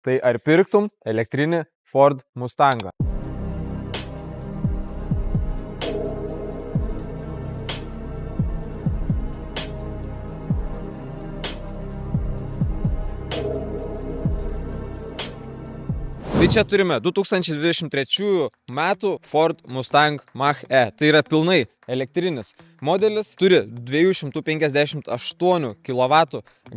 Tai ar pirktum elektrinį Ford Mustangą? Tai čia turime 2023 metų Ford Mustang Mach-E. Tai yra pilnai elektrinis modelis, turi 258 kW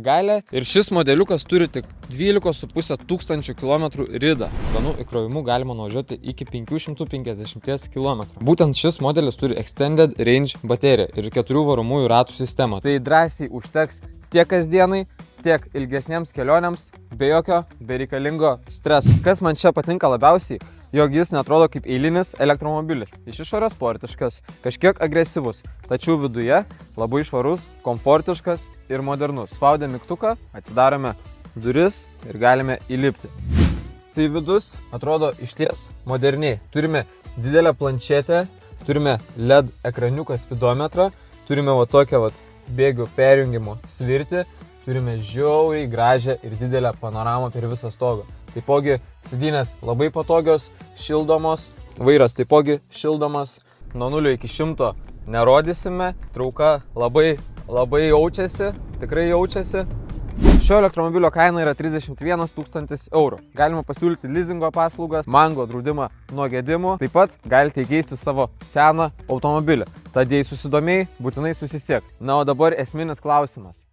galią ir šis modeliukas turi tik 12,5 tūkstančių km ridą. Planų įkrovimu galima nuvažiuoti iki 550 km. Būtent šis modelis turi Extended Range bateriją ir 4 varomųjų ratų sistemą. Tai drąsiai užteks tiek kasdienai, tiek ilgesniems kelionėms, be jokio bereikalingo streso. Kas man čia patinka labiausiai, jog jis netrodo kaip eilinis elektromobilis. Iš išorės sportiškas, kažkiek agresyvus, tačiau viduje labai švarus, komfortiškas ir modernus. Spaudę mygtuką, atsidarome duris ir galime įlipti. Tai vidus atrodo išties moderniai. Turime didelę planšetę, turime LED ekraniuką spidometrą, turime va tokią bėgių perjungimo svirtį, turime žiauriai gražią ir didelę panoramą per visą stogą. Taipogi sėdynės labai patogios, šildomos, vairas taipogi šildomas, nuo 0 iki 100 nerodysime, trauka labai jaučiasi, tikrai jaučiasi. Šio elektromobilio kaina yra 31 000 eurų. Galima pasiūlyti lizingo paslaugas, mango draudimą nuo gedimų, taip pat galite įkeisti savo seną automobilį. Tad jei susidomėjai, būtinai susisiek. Na, o dabar esminis klausimas.